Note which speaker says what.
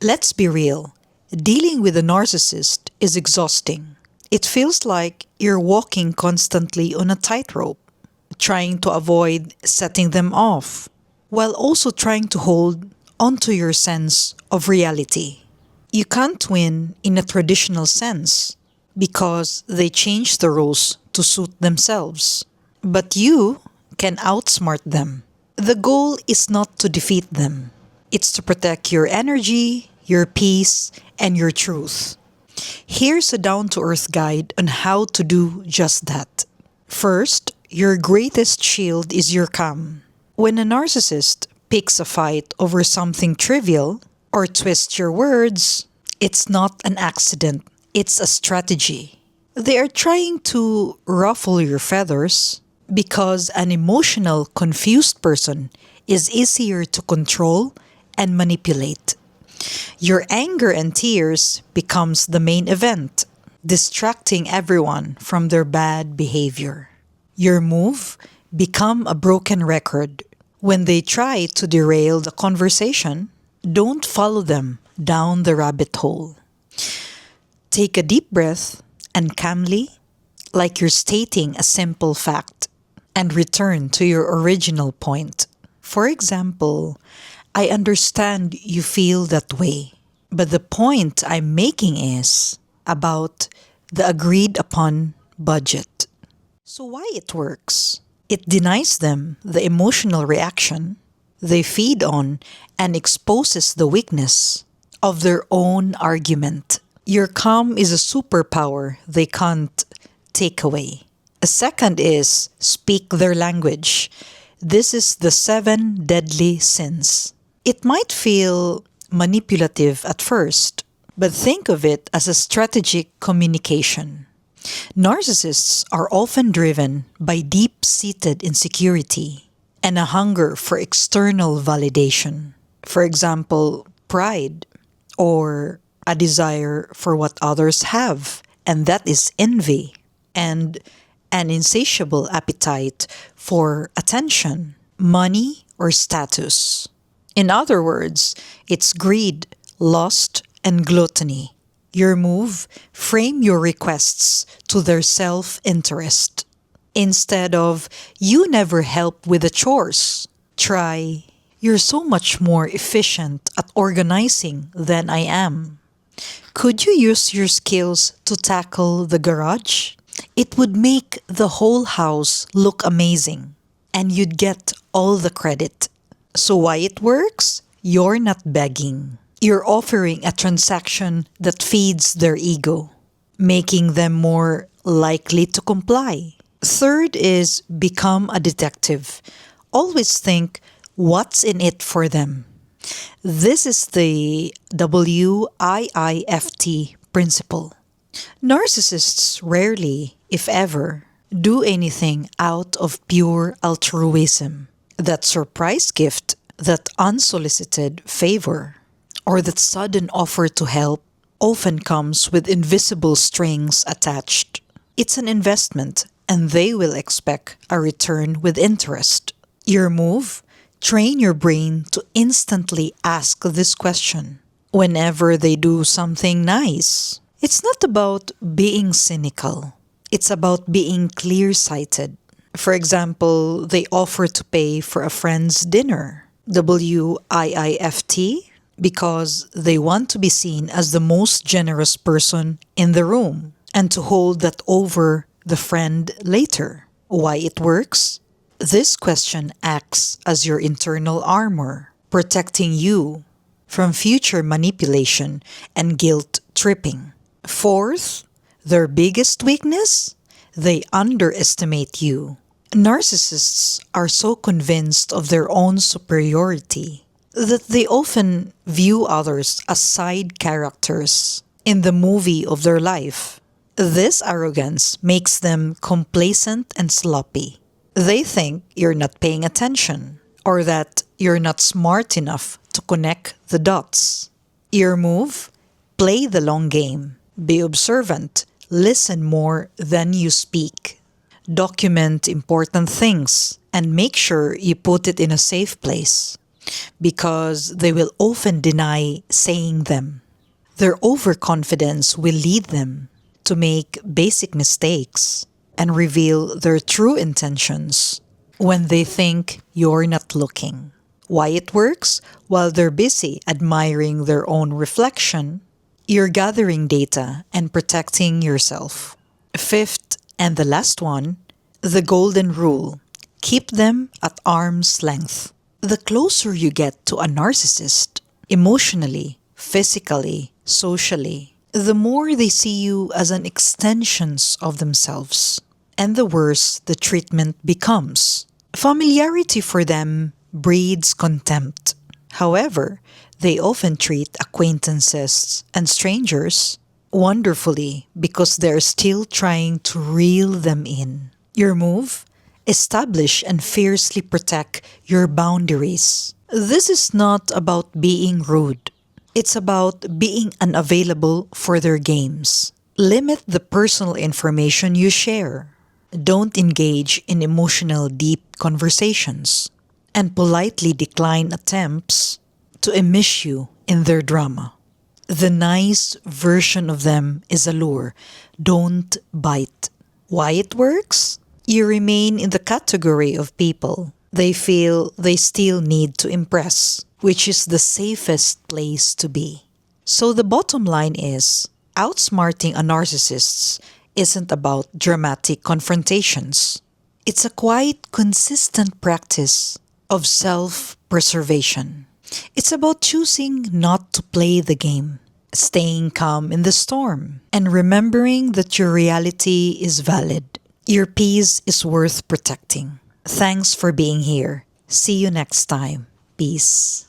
Speaker 1: Let's be real. Dealing with a narcissist is exhausting. It feels like you're walking constantly on a tightrope, trying to avoid setting them off, while also trying to hold onto your sense of reality. You can't win in a traditional sense because they change the rules to suit themselves. But you can outsmart them. The goal is not to defeat them. It's to protect your energy, your peace, and your truth. Here's a down-to-earth guide on how to do just that. First, your greatest shield is your calm. When a narcissist picks a fight over something trivial or twists your words, it's not an accident, it's a strategy. They are trying to ruffle your feathers because an emotional, confused person is easier to control and manipulate. Your anger and tears becomes the main event, distracting everyone from their bad behavior. Your move become a broken record. When they try to derail the conversation, don't follow them down the rabbit hole. Take a deep breath and calmly, like you're stating a simple fact, and return to your original point. For example, I understand you feel that way, but the point I'm making is about the agreed upon budget. So why it works? It denies them the emotional reaction they feed on and exposes the weakness of their own argument. Your calm is a superpower they can't take away. A second is speak their language. This is the 7 deadly sins. It might feel manipulative at first, but think of it as a strategic communication. Narcissists are often driven by deep-seated insecurity and a hunger for external validation. For example, pride or a desire for what others have, and that is envy, and an insatiable appetite for attention, money, or status. In other words, it's greed, lust, and gluttony. Your move, frame your requests to their self-interest. Instead of, you never help with the chores, try, you're so much more efficient at organizing than I am. Could you use your skills to tackle the garage? It would make the whole house look amazing, and you'd get all the credit. So why it works? You're not begging. You're offering a transaction that feeds their ego, making them more likely to comply. Third is become a detective. Always think, what's in it for them? This is the WIIFT principle. Narcissists rarely, if ever, do anything out of pure altruism. That surprise gift, that unsolicited favor, or that sudden offer to help often comes with invisible strings attached. It's an investment, and they will expect a return with interest. Your move? Train your brain to instantly ask this question whenever they do something nice. It's not about being cynical. It's about being clear-sighted. For example, they offer to pay for a friend's dinner. WIIFT, because they want to be seen as the most generous person in the room and to hold that over the friend later. Why it works? This question acts as your internal armor, protecting you from future manipulation and guilt tripping. Fourth, their biggest weakness? They underestimate you. Narcissists are so convinced of their own superiority that they often view others as side characters in the movie of their life. This arrogance makes them complacent and sloppy. They think you're not paying attention or that you're not smart enough to connect the dots. Your move? Play the long game. Be observant. Listen more than you speak. Document important things and make sure you put it in a safe place. because they will often deny saying them. Their overconfidence will lead them to make basic mistakes and reveal their true intentions when they think you're not looking. Why it works? While they're busy admiring their own reflection, you're gathering data and protecting yourself. Fifth, and the last one, the golden rule. Keep them at arm's length. The closer you get to a narcissist, emotionally, physically, socially, the more they see you as an extension of themselves, and the worse the treatment becomes. Familiarity for them breeds contempt. However, they often treat acquaintances and strangers wonderfully because they're still trying to reel them in. Your move? Establish and fiercely protect your boundaries. This is not about being rude. It's about being unavailable for their games. Limit the personal information you share. Don't engage in emotional deep conversations. And politely decline attempts to immisce you in their drama. The nice version of them is a lure. Don't bite. Why it works? You remain in the category of people they feel they still need to impress, which is the safest place to be. So the bottom line is, outsmarting a narcissist isn't about dramatic confrontations. It's a quite consistent practice of self-preservation. It's about choosing not to play the game, staying calm in the storm, and remembering that your reality is valid. Your peace is worth protecting. Thanks for being here. See you next time. Peace.